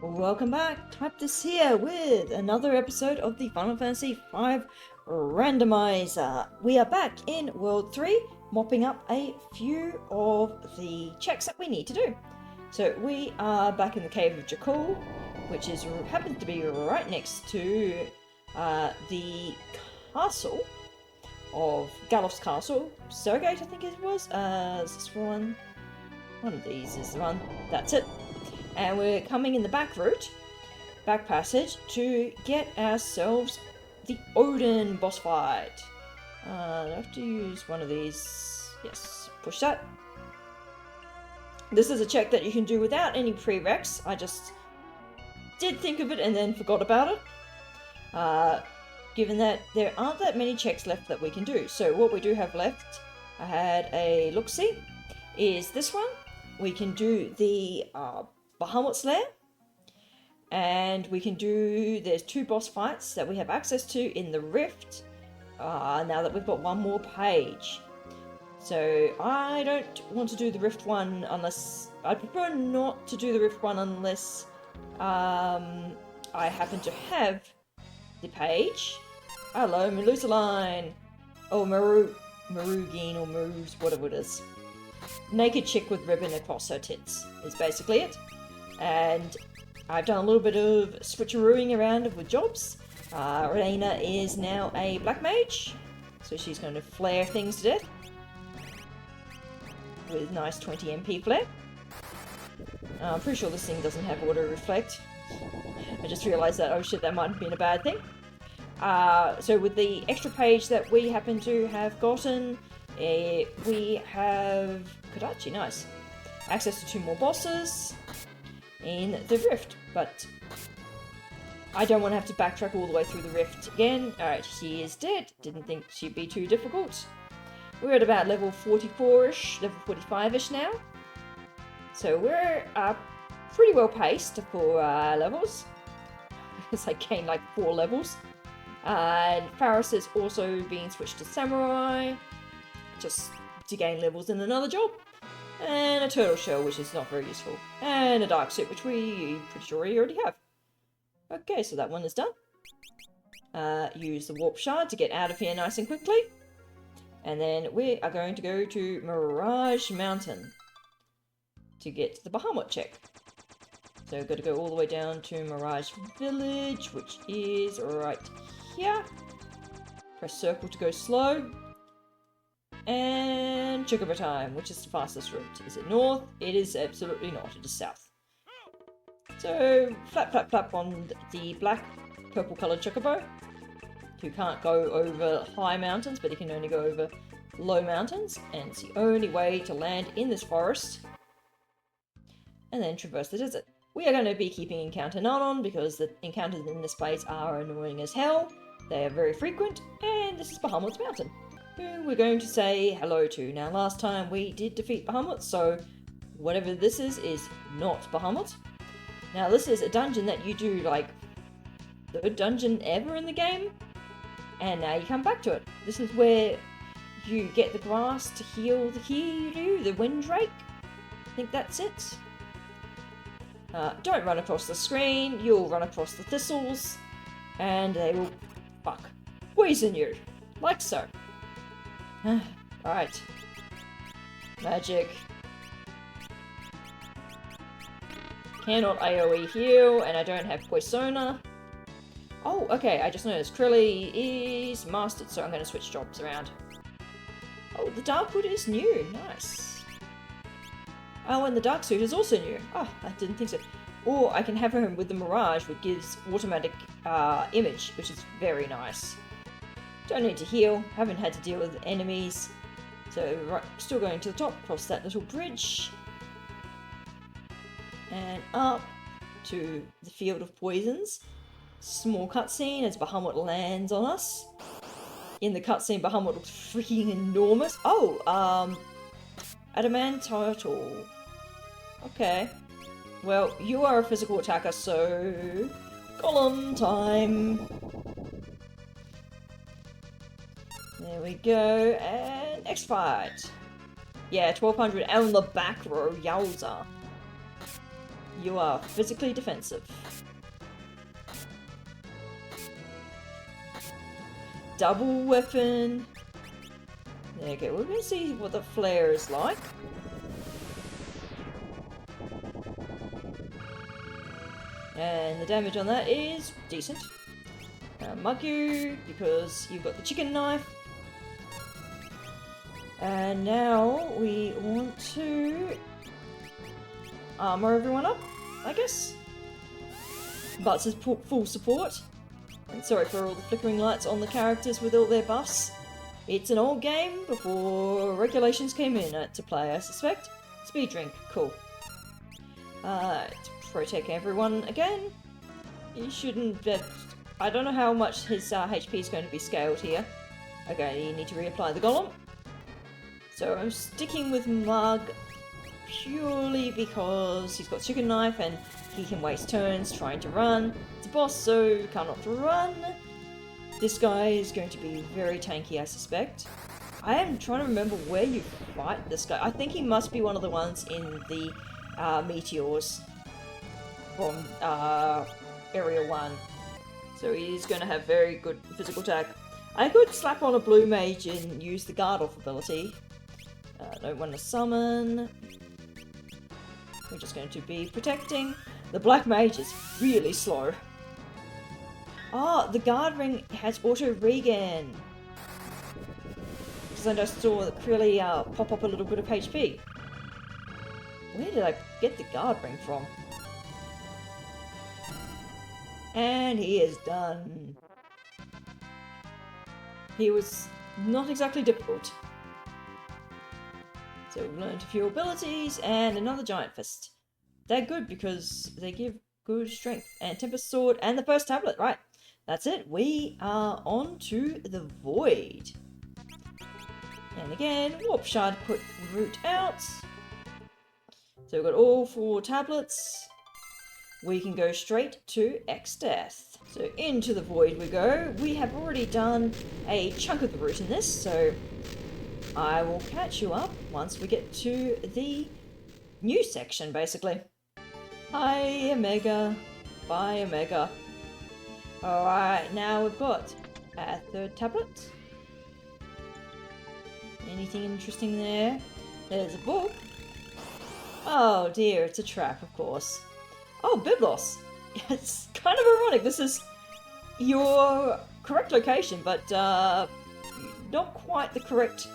Welcome back, Typtus here with another episode of the Final Fantasy V Randomizer. We are back in World 3, mopping up a few of the checks that we need to do. So we are back in the Cave of Jakul, which happens to be right next to the castle of Galof's Castle. Sergate, I think it was. Is this one? One of these is the one. That's it. And we're coming in the back route, back passage, to get ourselves the Odin boss fight. I have to use one of these. Yes, push that. This is a check that you can do without any prereqs. I just did think of it and then forgot about it. Given that there aren't that many checks left that we can do. So what we do have left, I had a look-see, is this one. We can do the Bahamut's Lair, and we can do, there's 2 boss fights that we have access to in the Rift, now that we've got one more page. So I don't want to do the Rift one unless, I prefer not to do the Rift one unless I happen to have the page. Hello, Melusaline! Oh, Marugine or Marus, whatever it is. Naked chick with ribbon across her tits is basically it. And I've done a little bit of switcherooing around with jobs. Reina is now a black mage, so she's going to flare things to death with nice 20 MP flare. I'm pretty sure this thing doesn't have auto reflect. I just realised that, oh shit, that might have been a bad thing. So with the extra page that we happen to have gotten, we have Kodachi, nice. Access to 2 more bosses in the Rift, but I don't want to have to backtrack all the way through the Rift again. Alright, she is dead. Didn't think she'd be too difficult. We're at about level 44-ish, level 45-ish now. So we're pretty well paced for levels. Because I gained like 4 levels. And Faris is also being switched to Samurai, just to gain levels in another job. And a turtle shell, which is not very useful. And a dark suit, which we pretty sure we already have. Okay, so that one is done. Use the warp shard to get out of here nice and quickly. And then we are going to go to Mirage Mountain to get the Bahamut check. So we've got to go all the way down to Mirage Village, which is right here. Press circle to go slow. And Chocobo time, which is the fastest route. Is it north? It is absolutely not. It is south. So, flap, flap, flap on the black, purple-coloured Chocobo, who can't go over high mountains, but he can only go over low mountains, and it's the only way to land in this forest, and then traverse the desert. We are going to be keeping Encounter none on, because the encounters in this place are annoying as hell. They are very frequent, and this is Bahamut's Mountain, who we're going to say hello to. Now, last time we did defeat Bahamut, so whatever this is not Bahamut. Now, this is a dungeon that you do, like, the third dungeon ever in the game, and now you come back to it. This is where you get the grass to heal the Kiryu, the Windrake. I think that's it. Don't run across the screen, you'll run across the thistles, and they will, poison you, like so. Right. Magic. Cannot AoE heal, and I don't have Poisona. Oh, okay, I just noticed Krilly is mastered, so I'm going to switch jobs around. Oh, the Darkwood is new. Nice. Oh, and the Dark Suit is also new. Oh, I didn't think so. Or I can have her with the Mirage, which gives automatic image, which is very nice. Don't need to heal, haven't had to deal with enemies. So, right, still going to the top, cross that little bridge. And up to the Field of Poisons. Small cutscene as Bahamut lands on us. In the cutscene, Bahamut looks freaking enormous. Oh, Adamant Turtle. Okay. Well, you are a physical attacker, so... Golem time! There we go, and next fight! Yeah, 1200 on the back row, yowza! You are physically defensive. Double weapon. There you go. We're going to see what the flare is like. And the damage on that is decent. Mug you, because you've got the chicken knife. And now we want to armor everyone up, I guess. Butts is full support. And sorry for all the flickering lights on the characters with all their buffs. It's an old game before regulations came in to play, I suspect. Speed drink, cool. To protect everyone again. You shouldn't bet. I don't know how much his HP is going to be scaled here. Okay, you need to reapply the golem. So I'm sticking with Mug purely because he's got chicken knife and he can waste turns trying to run. It's a boss, so you can't opt to run. This guy is going to be very tanky, I suspect. I am trying to remember where you fight this guy. I think he must be one of the ones in the meteors from Area 1. So he's going to have very good physical attack. I could slap on a blue mage and use the guard off ability. Don't want to summon. We're just going to be protecting. The black mage is really slow. Ah, the guard ring has auto regen. Because I just saw it clearly pop up a little bit of HP. Where did I get the guard ring from? And he is done. He was not exactly difficult. So we've learned a few abilities and another giant fist. They're good because they give good strength. And Tempest Sword and the first tablet, right. That's it. We are on to the Void. And again, Warp Shard put root out. So we've got all 4 tablets. We can go straight to X-Death. So into the Void we go. We have already done a chunk of the route in this, so I will catch you up once we get to the new section, basically. Hi, Omega. Bye, Omega. Alright, now we've got a 3rd tablet. Anything interesting there? There's a book. Oh dear, it's a trap, of course. Oh, Biblos! It's kind of ironic. This is your correct location, but not quite the correct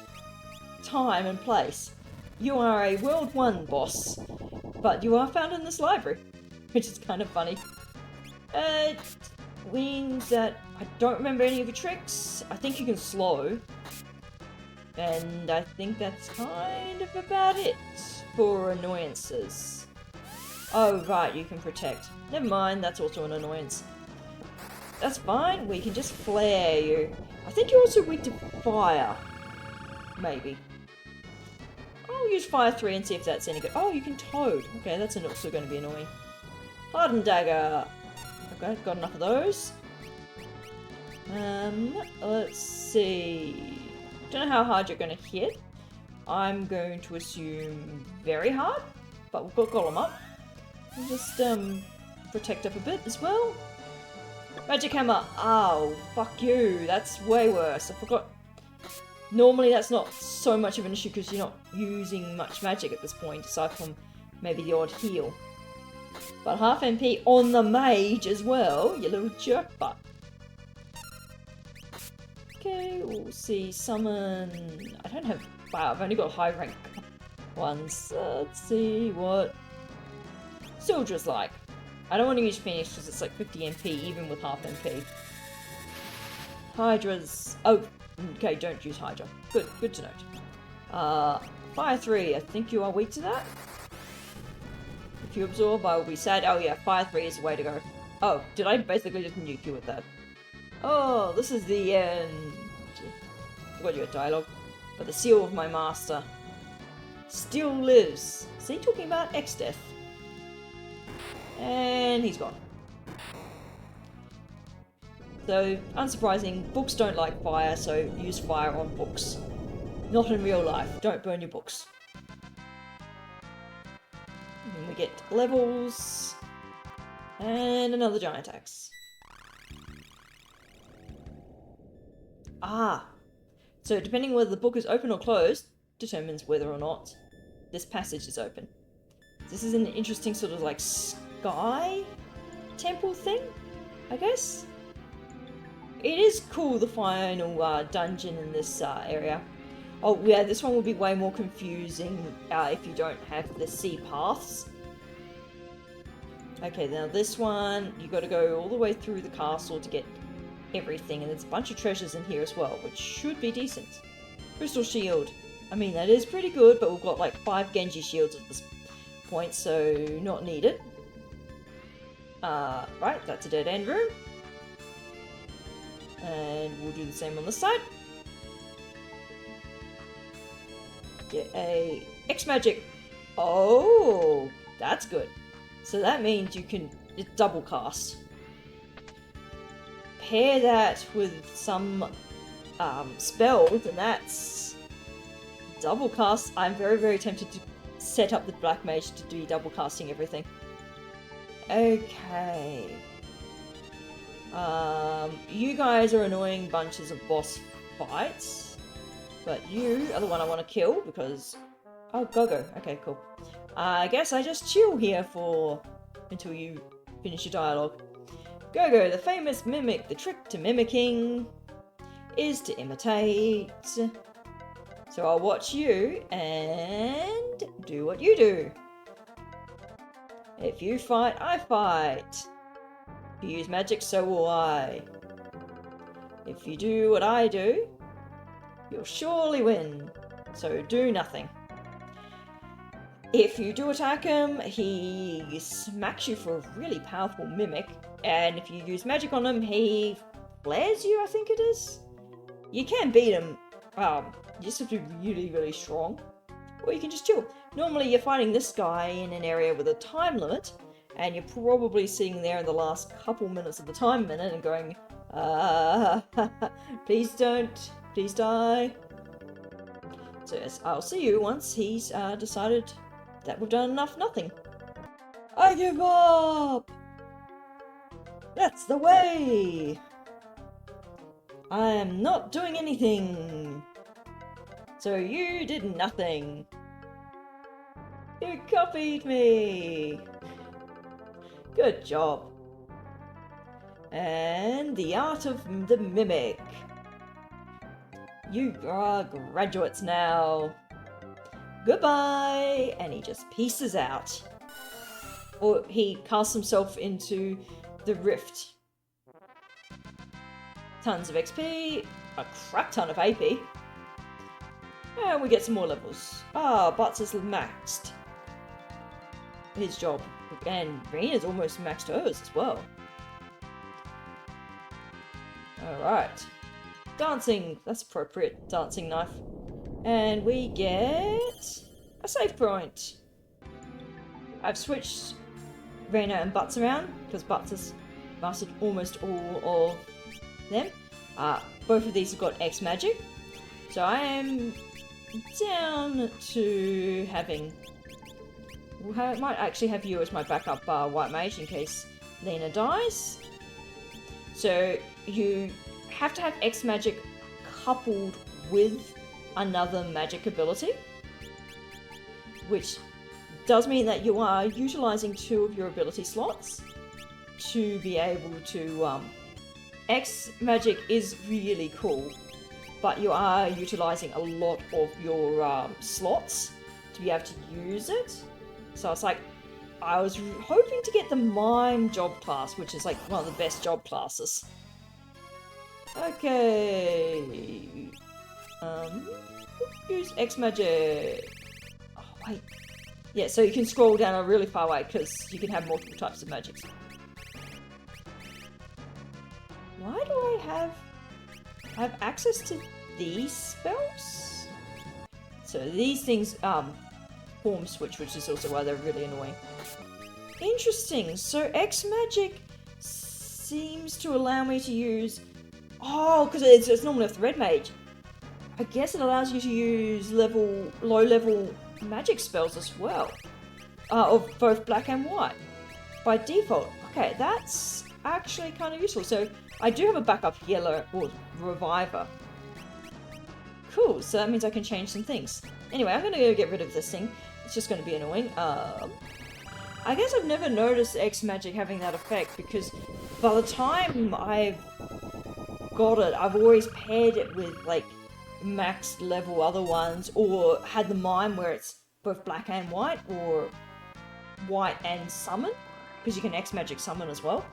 time and place. You are a World 1 boss, but you are found in this library, which is kind of funny. It means that I don't remember any of your tricks. I think you can slow. And I think that's kind of about it for annoyances. Oh, right, you can protect. Never mind, that's also an annoyance. That's fine, we can just flare you. I think you're also weak to fire. Maybe. I'll use Fire 3 and see if that's any good. Oh, you can Toad. Okay, that's also going to be annoying. Hardened Dagger. Okay, got enough of those. Let's see. Don't know how hard you're going to hit. I'm going to assume very hard, but we've got Golem up. We'll just protect up a bit as well. Magic Hammer. Oh, fuck you. That's way worse. I forgot. Normally that's not so much of an issue because you're not using much magic at this point, aside from maybe the odd heal. But half MP on the mage as well, you little jerk butt. Okay, we'll see. Summon. I don't have. Wow, I've only got high rank ones. Let's see what Soldier's like. I don't want to use Phoenix because it's like 50 MP even with half MP. Hydra's. Oh, okay, don't use Hydra. Good to note. Fire 3, I think you are weak to that. If you absorb, I will be sad. Oh yeah, Fire 3 is the way to go. Oh, did I basically just nuke you with that? Oh, this is the end. Forgot your dialogue. But the seal of my master still lives. Is he talking about X-Death? And he's gone. So, unsurprising, books don't like fire, so use fire on books. Not in real life. Don't burn your books. we get levels. And another giant axe. Ah. So depending whether the book is open or closed determines whether or not this passage is open. This is an interesting sort of like sky temple thing, I guess. It is cool, the final dungeon in this area. Oh yeah, this one will be way more confusing if you don't have the sea paths. Okay, now this one, you got to go all the way through the castle to get everything, and there's a bunch of treasures in here as well, which should be decent. Crystal shield. I mean, that is pretty good, but we've got like 5 Genji shields at this point, so not needed. Right, that's a dead end room. And we'll do the same on this side. Get a X magic. Oh, that's good. So that means you can double cast. Pair that with some spells, and that's double cast. I'm very, very tempted to set up the black mage to do double casting everything. Okay. You guys are annoying bunches of boss fights, but you are the one I want to kill because... Oh, Gogo. Okay, cool. I guess I just chill here until you finish your dialogue. Gogo, the famous mimic. The trick to mimicking is to imitate. So I'll watch you and do what you do. If you fight, I fight. If you use magic, so will I. If you do what I do, you'll surely win. So do nothing. If you do attack him, he smacks you for a really powerful mimic. And if you use magic on him, he flares you, I think it is. You can beat him. You just have to be really, really strong. Or you can just chill. Normally you're fighting this guy in an area with a time limit, and you're probably sitting there in the last couple minutes of the time minute and going, please don't, please die. So yes, I'll see you once he's decided that we've done enough nothing. I give up! That's the way! I am not doing anything. So you did nothing. You copied me. Good job. And the art of the mimic. You are graduates now. Goodbye! And he just pieces out. Or he casts himself into the rift. Tons of XP, a crap ton of AP. And we get some more levels. Butts is maxed his job. And Reena's almost maxed hers as well. Alright. Dancing, that's appropriate. Dancing knife. And we get a save point. I've switched Reina and Butts around because Butts has mastered almost all of them. Both of these have got X magic. So I am down to having... I might actually have you as my backup white mage in case Lena dies. So you have to have X magic coupled with another magic ability, which does mean that you are utilizing 2 of your ability slots to be able to... X magic is really cool, but you are utilizing a lot of your slots to be able to use it. So it's like, I was hoping to get the Mime job class, which is like one of the best job classes. Okay. Use X magic. Oh, wait. Yeah, so you can scroll down a really far way because you can have multiple types of magics. Why do I have access to these spells? So these things form switch, which is also why they're really annoying. Interesting. So X magic seems to allow me to use... Oh, because it's normally a thread mage. I guess it allows you to use low level magic spells as well. of both black and white by default. Okay, that's actually kind of useful. So I do have a backup yellow or reviver. Cool, so that means I can change some things. Anyway, I'm going to go get rid of this thing. It's just going to be annoying. I guess I've never noticed X Magic having that effect because by the time I've got it, I've always paired it with like max level other ones or had the mime where it's both black and white or white and summon because you can X Magic summon as well.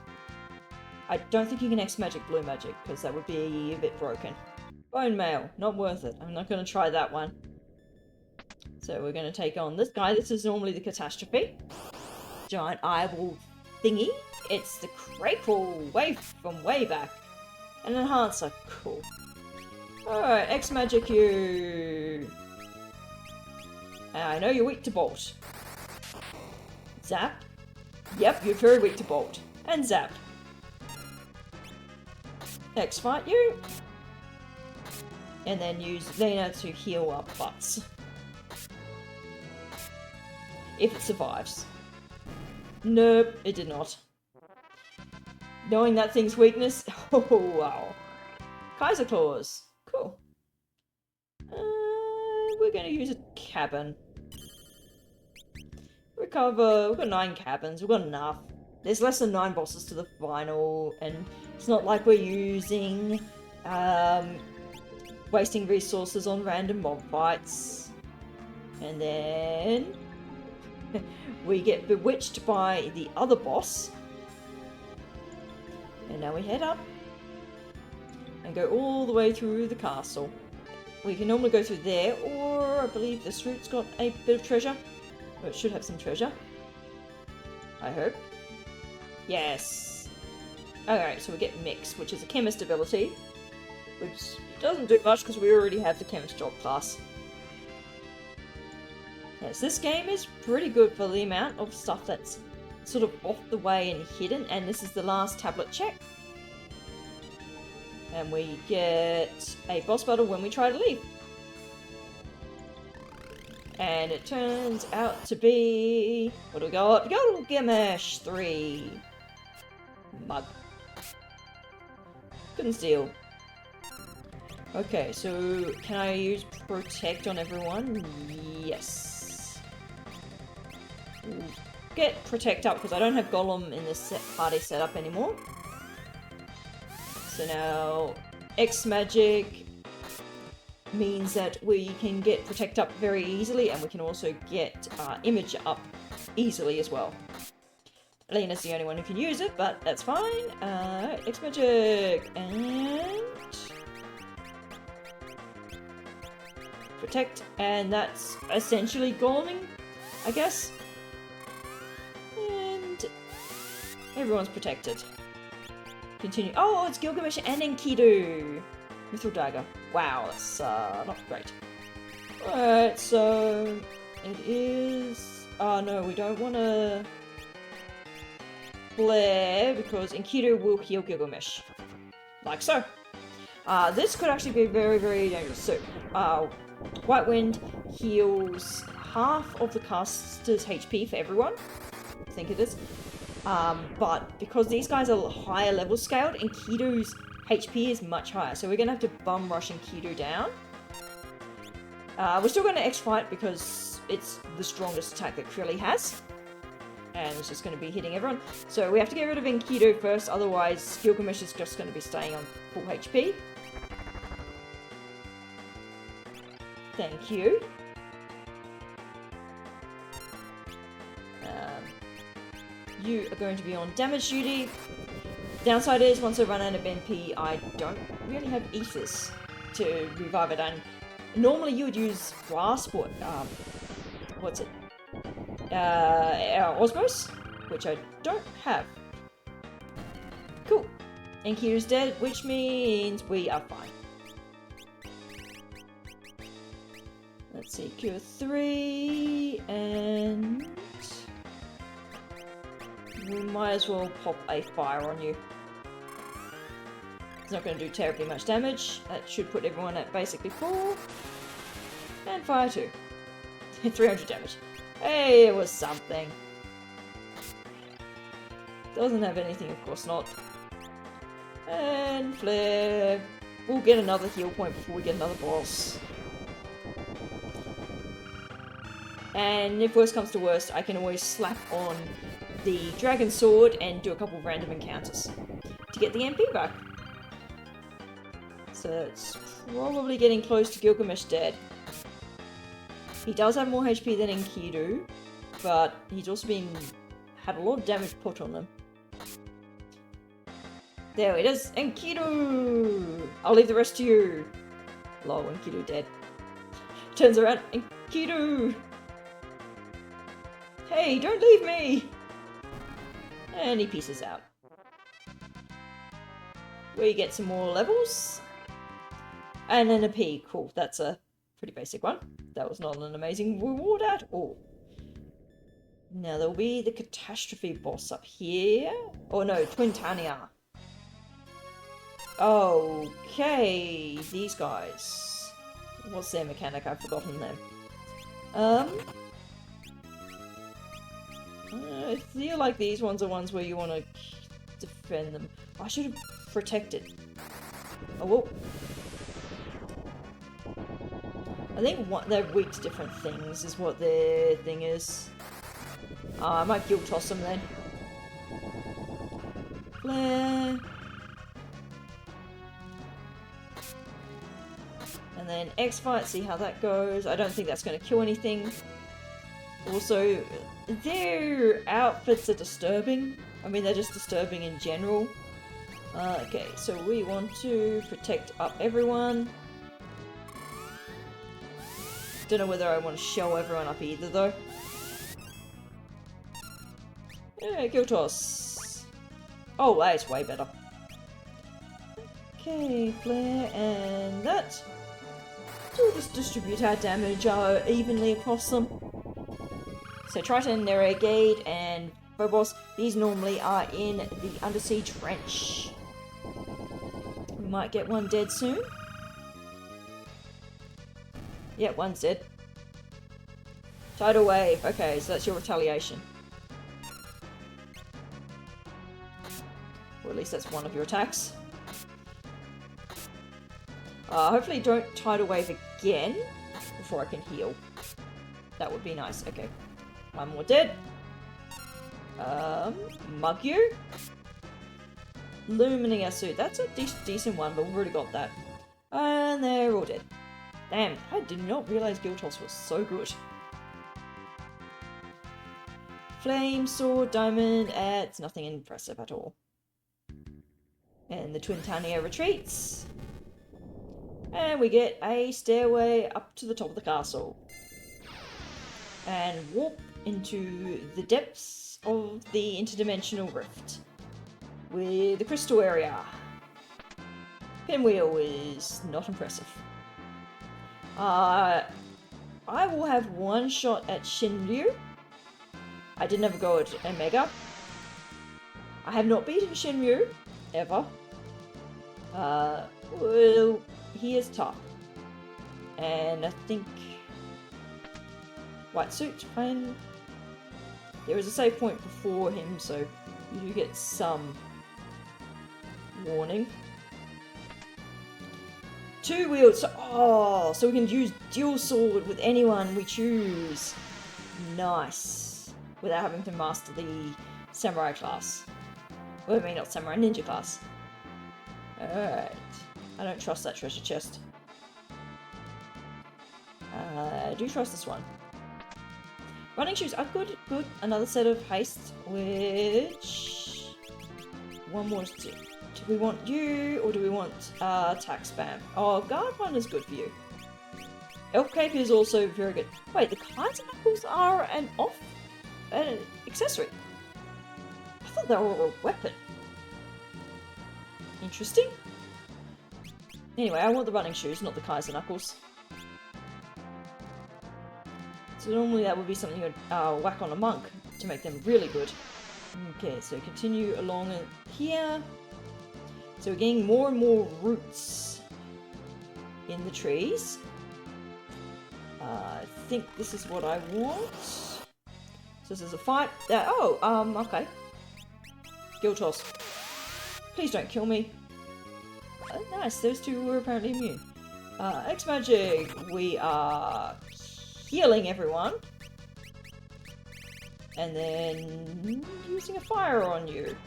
I don't think you can X Magic blue magic because that would be a bit broken. Bone mail, not worth it. I'm not going to try that one. So we're going to take on this guy. This is normally the catastrophe. Giant eyeball thingy. It's the Crackle from way back. An enhancer. Cool. Alright, X Magic you. I know you're weak to bolt. Zap. Yep, you're very weak to bolt. And zap. X fight you. And then use Lena to heal up butts. If it survives. Nope, it did not. Knowing that thing's weakness, oh wow. Kaiser Claws, cool. We're gonna use a cabin. Recover, we've got 9 cabins, we've got enough. There's less than 9 bosses to the final, and it's not like we're using, wasting resources on random mob fights. And then we get bewitched by the other boss. And now we head up and go all the way through the castle. We can normally go through there, or I believe this route's got a bit of treasure. Or it should have some treasure. I hope. Yes. Alright, so we get Mix, which is a chemist ability. Which doesn't do much because we already have the chemist job class. Yes, this game is pretty good for the amount of stuff that's sort of off the way and hidden, and this is the last tablet check. And we get a boss battle when we try to leave. And it turns out to be... what do we got? We got Gilgamesh 3. Mug. Couldn't steal. Okay, so can I use Protect on everyone? Yes. Get Protect up because I don't have Golem in this party setup anymore. So now X Magic means that we can get Protect up very easily, and we can also get Image up easily as well. Lena's the only one who can use it, but that's fine. X Magic and Protect, and that's essentially Goleming, I guess. And everyone's protected. Continue. Oh, it's Gilgamesh and Enkidu. Mithril Dagger. Wow, that's not great. Alright, so it is... oh no, we don't want to flare because Enkidu will heal Gilgamesh. Like so. This could actually be very, very dangerous. So, White Wind heals half of the caster's HP for everyone. I think it is. But because these guys are higher level scaled, Enkidu's HP is much higher. So we're going to have to bum rush Enkidu down. We're still going to X-Fight because it's the strongest attack that Krilly has. And it's just going to be hitting everyone. So we have to get rid of Enkidu first, otherwise Gilgamesh is just going to be staying on full HP. Thank you. You are going to be on damage duty. Downside is, once I run out of NP, I don't really have ethers to revive it. And normally you would use Grasp or, what's it? Osmos, which I don't have. Cool. Enkidu's dead, which means we are fine. Let's see, Cure 3, and we might as well pop a fire on you. It's not going to do terribly much damage. That should put everyone at basically 4. And fire 2. 300 damage. Hey, it was something. Doesn't have anything, of course not. And flare. We'll get another heal point before we get another boss. And if worst comes to worst, I can always slap on the dragon sword and do a couple of random encounters to get the MP back. So it's probably getting close to Gilgamesh dead. He does have more HP than Enkidu, but he's also had a lot of damage put on him. There it is, Enkidu! I'll leave the rest to you. Lol, Enkidu dead. Turns around, Enkidu! Hey, don't leave me! And he pieces out. We get some more levels. And then a P. Cool, that's a pretty basic one. That was not an amazing reward at all. Now there'll be the Catastrophe boss up here. Oh no, Twintania. Okay, these guys. What's their mechanic? I've forgotten them. I feel like these ones are ones where you want to defend them. I should have protected. Oh, whoa. I think they're weak to different things is what their thing is. I might guild toss them then. Flare. And then X-Fight, see how that goes. I don't think that's going to kill anything. Also, their outfits are disturbing. I mean, they're just disturbing in general. Okay, so we want to protect up everyone. Don't know whether I want to show everyone up either, though. Yeah, guild toss. Oh, that's way better. Okay, flare and that. So we'll just distribute our damage evenly across them. So Triton, Neragade, and Phobos, these normally are in the Undersea Trench. We might get one dead soon. Yep, one's dead. Tidal Wave, okay, so that's your retaliation. Or at least that's one of your attacks. Hopefully don't Tidal Wave again before I can heal. That would be nice, okay. One more dead. Mug you. Lumining suit. That's a decent one, but we've already got that. And they're all dead. Damn, I did not realize Guild Toss was so good. Flame, sword, diamond, it's nothing impressive at all. And the Twintania retreats. And we get a stairway up to the top of the castle. And warp into the depths of the interdimensional rift. With the crystal area. Pinwheel is not impressive. I will have one shot at Shinryu. I didn't have a go at Omega. I have not beaten Shinryu, ever. Well, he is tough. And I think... White suit, fine. There is a save point before him, so you do get some warning. Two wields, so we can use dual sword with anyone we choose. Nice. Without having to master the samurai class. Well, I mean, not samurai, ninja class. Alright. I don't trust that treasure chest. I do trust this one. Running shoes are good. Another set of haste, which... One more to... Do we want you, or do we want attack spam? Oh, guard one is good for you. Elf cape is also very good. Wait, the Kaiser knuckles are an accessory. I thought they were a weapon. Interesting. Anyway, I want the running shoes, not the Kaiser knuckles. So normally that would be something you'd whack on a monk to make them really good. Okay, so continue along here. So we're getting more and more roots in the trees. I think this is what I want. So this is a fight. Okay. Guild toss. Please don't kill me. Oh, nice, those two were apparently immune. X-Magic, we are healing everyone. And then using a fire on you.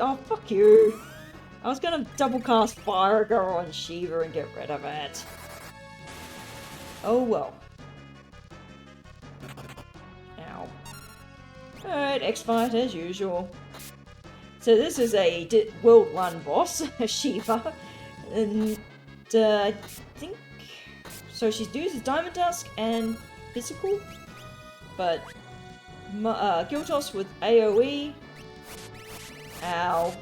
Oh, fuck you. I was gonna double cast Fire Girl on Shiva and get rid of it. Oh well. Ow. Alright, X-Fight as usual. So this is a World 1 boss, Shiva. And I think... So she's uses Diamond Dusk and Physical. But Guild Toss with AoE. Ow.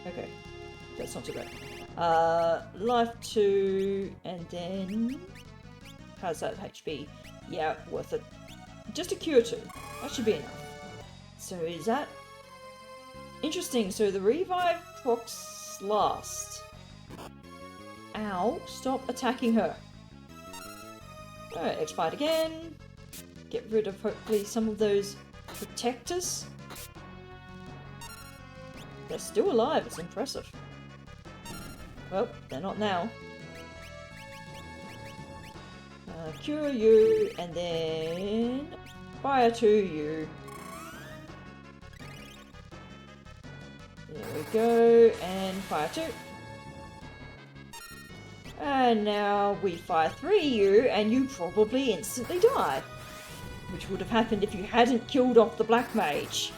Okay. That's not too bad. Life 2, and then... How's that HP? Yeah, worth it. Just a cure 2. That should be enough. So is that... Interesting, so the revive procs last. Ow, stop attacking her. Alright, X-Fight again. Get rid of hopefully some of those protectors. They're still alive, it's impressive. Well, they're not now. Cure you, and then fire to you. There we go, and fire 2. And now we fire 3 you, and you probably instantly die. Which would have happened if you hadn't killed off the Black Mage.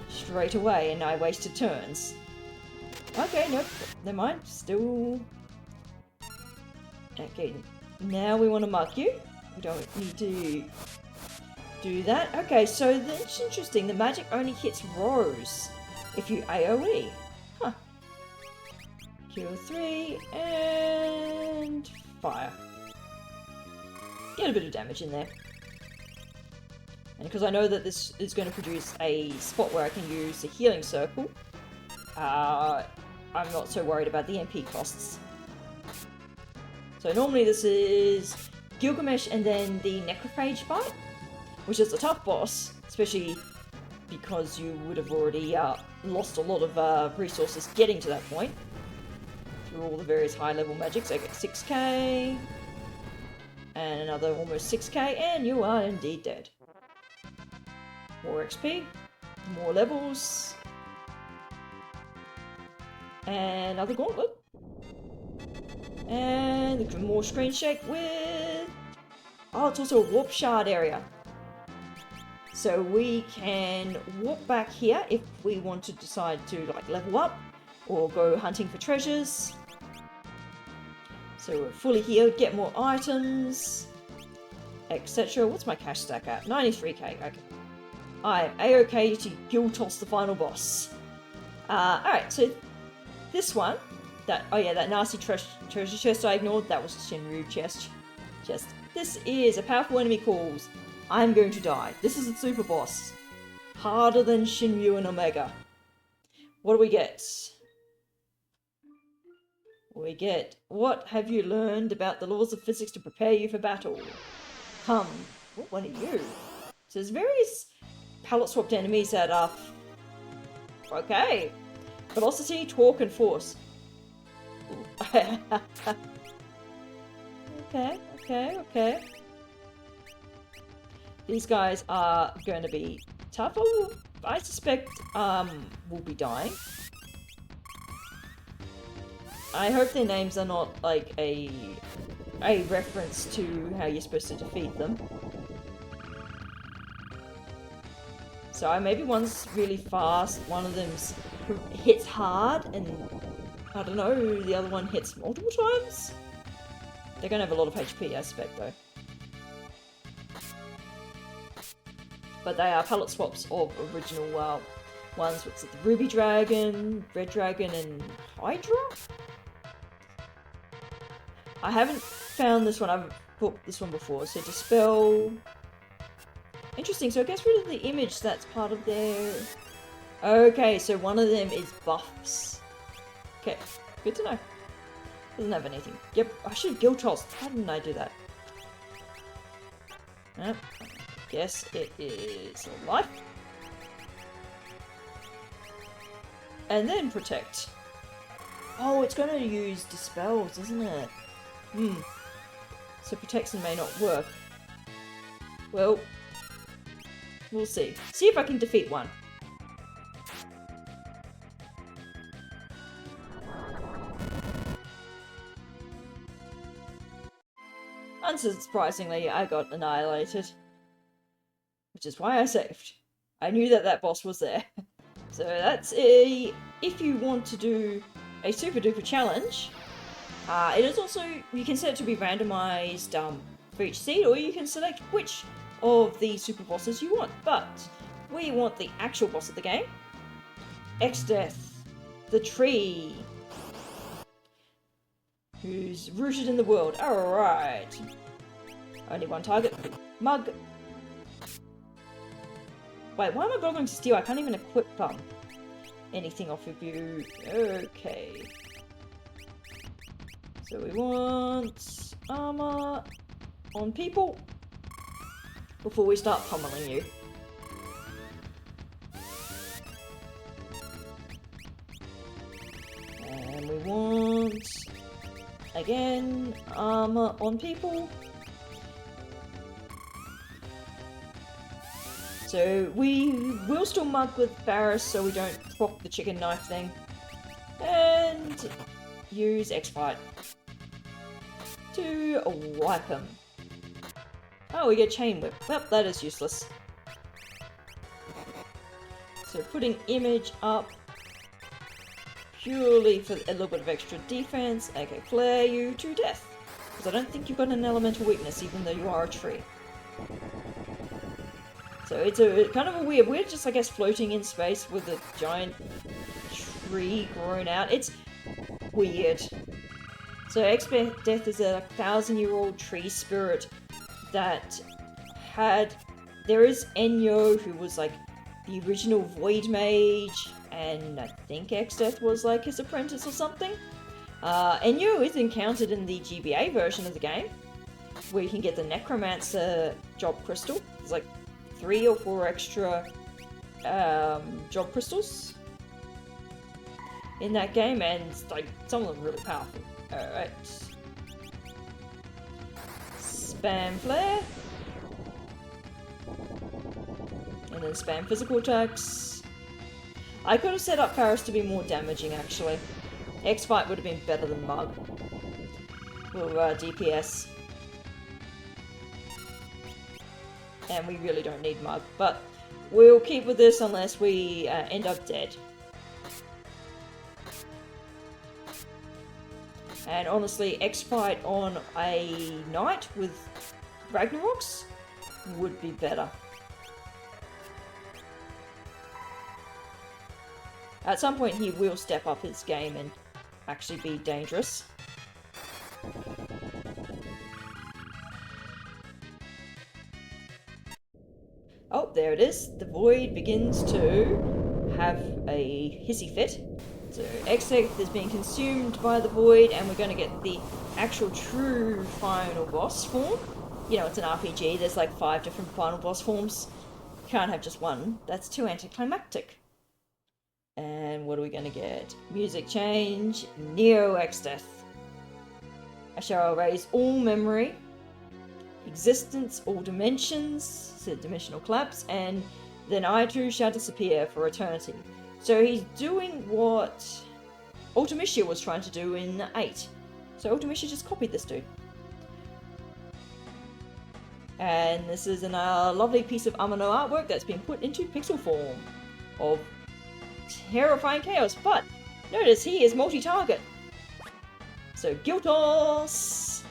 Straight away, and I wasted turns. Okay, nope, never mind, still... Okay, now we want to mark you. We don't need to do that. Okay, so that's interesting, the magic only hits Rose if you AoE. Huh. Cure 3, and fire. Get a bit of damage in there. And because I know that this is going to produce a spot where I can use the healing circle, I'm not so worried about the MP costs. So normally this is Gilgamesh and then the Necrophage fight, which is a tough boss, especially because you would have already lost a lot of resources getting to that point through all the various high-level magics. I get 6k, and another almost 6k, and you are indeed dead. More XP, more levels, and another gauntlet, and more screen shake with... Oh, it's also a warp shard area. So we can walk back here if we want to decide to like level up or go hunting for treasures. So we're fully healed, get more items, etc. What's my cash stack at? 93k, okay. I am a-okay to guild toss the final boss. Alright, so this one, that nasty treasure chest I ignored, that was a Shinryu chest. This is a powerful enemy calls, I'm going to die. This is a super boss. Harder than Shinryu and Omega. What do we get? We get, what have you learned about the laws of physics to prepare you for battle? What are you? So there's various palette swapped enemies that are... Okay. Velocity, torque, and force. Okay. These guys are going to be tough. Oh, I suspect will be dying. I hope their names are not like a reference to how you're supposed to defeat them. So maybe one's really fast, one of them hits hard, and I don't know, the other one hits multiple times? They're gonna have a lot of HP, I suspect, though. But they are palette swaps of original ones. What's it? The Ruby Dragon, Red Dragon, and Hydra? I haven't found this one, I haven't put this one before, so Dispel... Interesting, so it gets rid of the image that's part of their... Okay, so one of them is buffs. Okay, good to know. Doesn't have anything. Yep, I should guild toss. How didn't I do that? Guess it is life. And then protect. Oh, it's going to use dispels, isn't it? So protection may not work. Well, we'll see. See if I can defeat one. Unsurprisingly, I got annihilated. Which is why I saved. I knew that that boss was there. So that's a... If you want to do a super duper challenge, it is also... You can set it to be randomized for each seed, or you can select which of the super bosses you want. But we want the actual boss of the game. X-Death, the tree, who's rooted in the world. Alright. Only one target. Mug. Wait, why am I bothering to steal? I can't even equip anything off of you. Okay. So we want armor on people before we start pummeling you. And we want, again, armor on people. So we will still mug with Barris so we don't proc the chicken knife thing. And use X-Fight to wipe him. Oh, we get Chain Whip. Well, that is useless. So putting Image up purely for a little bit of extra defense. Okay, flare you to death. Because I don't think you've got an elemental weakness even though you are a tree. So it's a kind of a weird, just I guess floating in space with a giant tree grown out. It's weird. So X-Death is a 1,000-year-old tree spirit that had... There is Enyo, who was like the original Void Mage, and I think X-Death was like his apprentice or something. Enyo is encountered in the GBA version of the game, where you can get the Necromancer Job Crystal. It's like 3 or 4 extra job crystals in that game, and like some of them are really powerful. Alright. Spam flare. And then spam physical attacks. I could have set up Paris to be more damaging actually. X-Fight would have been better than Mug. Or DPS. And we really don't need Mug, but we'll keep with this unless we end up dead. And honestly, X-Fight on a knight with Ragnaroks would be better. At some point he will step up his game and actually be dangerous. Oh, there it is. The void begins to have a hissy fit. So X-Death is being consumed by the void, and we're going to get the actual true final boss form. You know, it's an RPG. There's like 5 different final boss forms. You can't have just one. That's too anticlimactic. And what are we going to get? Music change. Neo X-Death. I shall erase all memory, existence, all dimensions, so dimensional collapse, and then I too shall disappear for eternity. So he's doing what Ultimisha was trying to do in 8. So Ultimisha just copied this dude. And this is a lovely piece of Amano artwork that's been put into pixel form of terrifying chaos. But notice he is multi-target. So Giltos.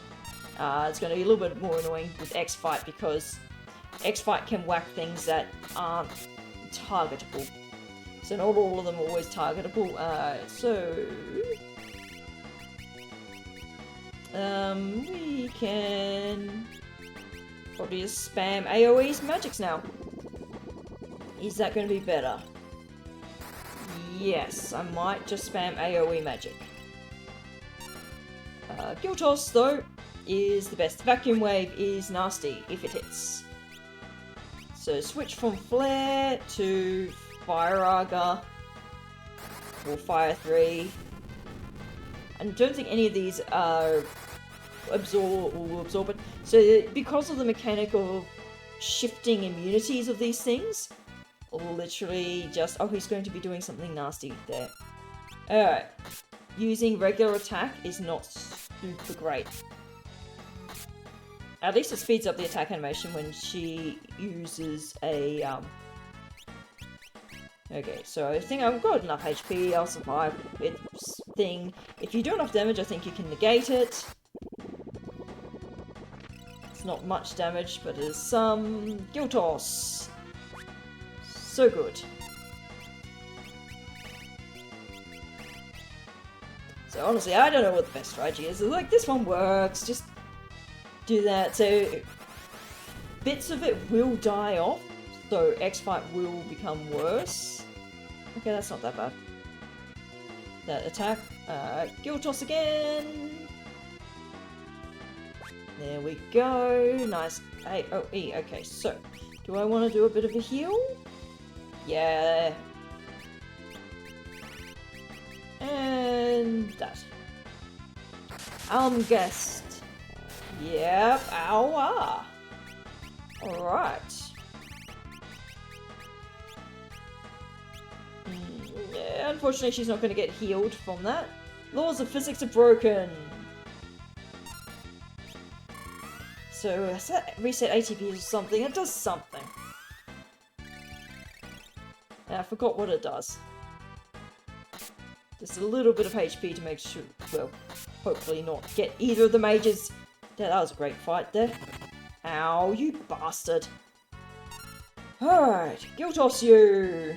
It's going to be a little bit more annoying with X-Fight because X-Fight can whack things that aren't targetable. So not all of them are always targetable. We can probably just spam AoE's magics now. Is that going to be better? Yes, I might just spam AoE magic. Giltos, though, is the best. Vacuum Wave is nasty if it hits. So switch from Flare to Fire Arga or Fire 3. I don't think any of these are absorb it. So because of the mechanical shifting immunities of these things, literally just... Oh, he's going to be doing something nasty there. Alright. Using regular attack is not super great. At least it speeds up the attack animation when she uses a, Okay, so I think I've got enough HP, I'll survive its thing. If you do enough damage, I think you can negate it. It's not much damage, but there's some... Guild Toss. So good. So honestly, I don't know what the best strategy is. Like, this one works, just do that. So bits of it will die off, so X-Fight will become worse. Okay, that's not that bad. That attack. Guild Toss again. There we go. Nice. AOE. Okay, so do I want to do a bit of a heal? Yeah. And that. Guest. Yep. Ow. Alright. Yeah, unfortunately she's not going to get healed from that. Laws of physics are broken. So, does that reset ATP or something? It does something. I forgot what it does. Just a little bit of HP to make sure, well, hopefully not get either of the mages. That was a great fight there. Ow, you bastard. Alright, Guild Toss you.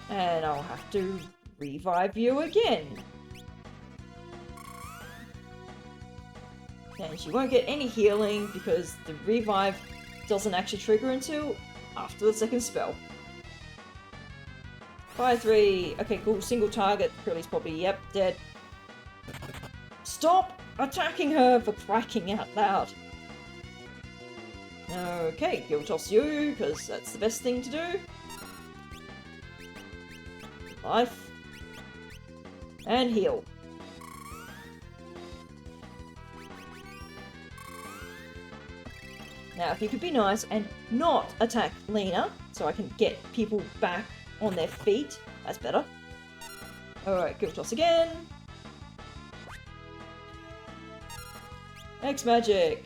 And I'll have to revive you again. And she won't get any healing because the revive doesn't actually trigger until after the second spell. Fire 3. Okay, cool. Single target. Curly's probably, yep, dead. Stop attacking her, for cracking out loud. Okay, Guild Toss you, because that's the best thing to do. Life. And heal. Now, if you could be nice and not attack Lena, so I can get people back on their feet, that's better. Alright, Guild Toss again. X-Magic.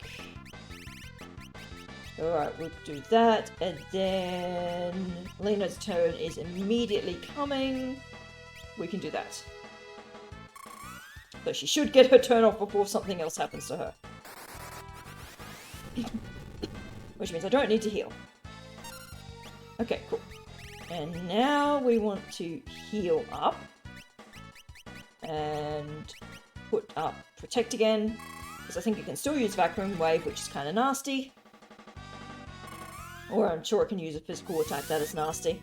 Alright, we'll do that, and then Lena's turn is immediately coming. We can do that. But she should get her turn off before something else happens to her. Which means I don't need to heal. Okay, cool. And now we want to heal up. And put up Protect again. Because I think you can still use Vacuum Wave, which is kind of nasty. Or I'm sure it can use a physical attack, that is nasty.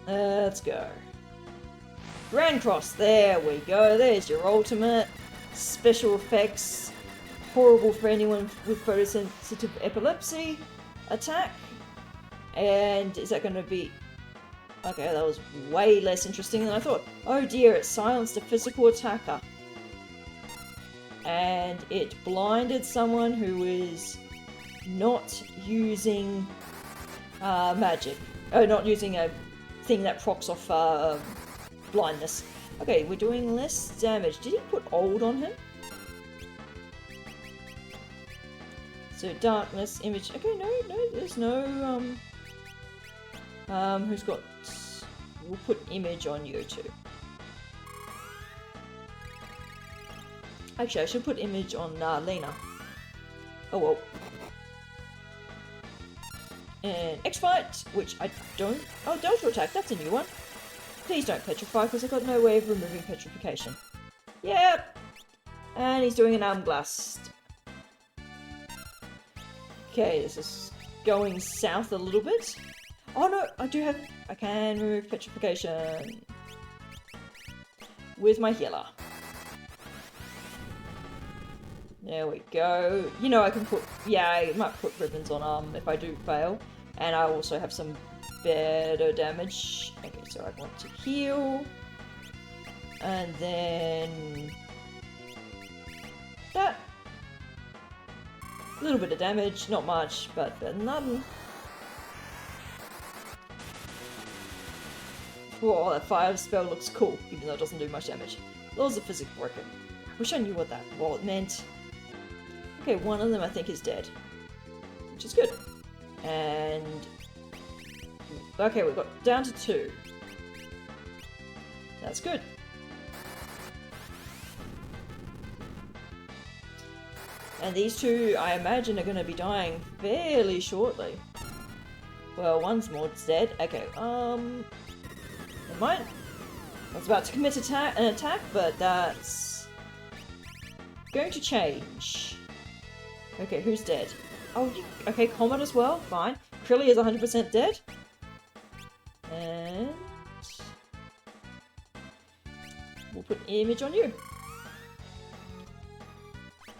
Let's go. Grand Cross, there we go. There's your ultimate. Special effects. Horrible for anyone with photosensitive epilepsy. Attack. And is that going to be... Okay, that was way less interesting than I thought. Oh dear, it silenced a physical attacker. And it blinded someone who is not using magic. Oh, not using a thing that procs off blindness. Okay, we're doing less damage. Did he put old on him? So darkness, image. Okay, no, there's no who's got... We'll put image on you too. Actually, I should put image on Lena. Oh well. And X-Fight, which I don't... Oh, Delta Attack, that's a new one. Please don't petrify, because I've got no way of removing petrification. Yep! And he's doing an Arm Blast. Okay, this is going south a little bit. Oh no, I can remove petrification. With my healer. There we go. You know, I can put, yeah, I might put ribbons on if I do fail. And I also have some better damage. Okay, so I want to heal. And then that. A little bit of damage, not much, but better than none. Whoa, that fire spell looks cool, even though it doesn't do much damage. Laws of physics working. I wish I knew what that meant. Okay, one of them I think is dead, which is good. And okay, we've got down to 2. That's good. And these 2, I imagine, are going to be dying fairly shortly. Well, one's more dead. Okay, never mind. I was about to commit an attack, but that's going to change. Okay, who's dead? Oh, okay, Comet as well. Fine. Krilly is 100% dead. And we'll put an image on you.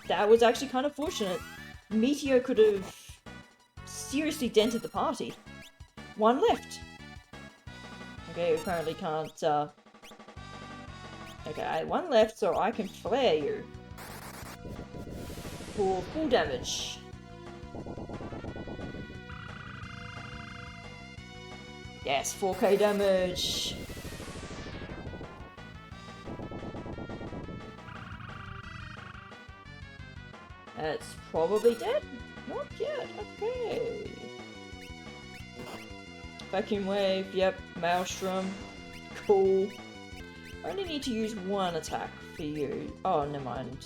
That was actually kind of fortunate. Meteor could have seriously dented the party. One left. Okay, we apparently can't, okay, one left, so I can flare you. For full damage. Yes, 4k damage. That's probably dead? Not yet, okay. Vacuum wave, yep, Maelstrom. Cool. I only need to use one attack for you. Oh, never mind.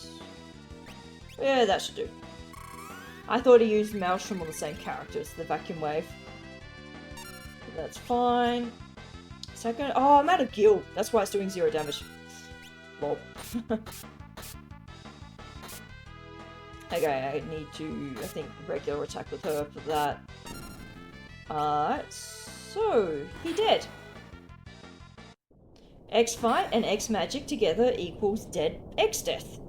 Yeah, that should do. I thought he used Maelstrom on the same character as the vacuum wave. But that's fine. Is that gonna... Oh, I'm out of gil. That's why it's doing 0 damage. Lol. Okay, I need to, I think, regular attack with her for that. So, he dead. X fight and X magic together equals dead X death.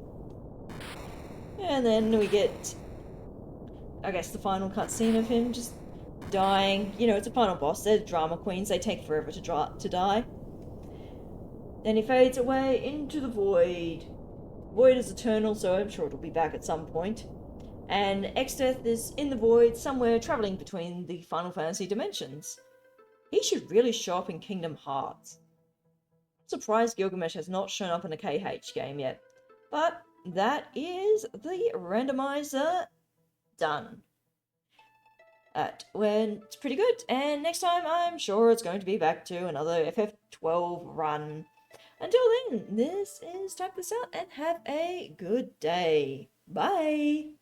And then we get, I guess, the final cutscene of him just dying. You know, it's a final boss. They're drama queens. They take forever to die. Then he fades away into the void. Void is eternal, so I'm sure it'll be back at some point. And X-Death is in the void, somewhere travelling between the Final Fantasy dimensions. He should really show up in Kingdom Hearts. I'm surprised Gilgamesh has not shown up in a KH game yet. But that is the randomizer done. Well, it's pretty good, and next time I'm sure it's going to be back to another FF12 run. Until then, this is Type This Out, and have a good day. Bye!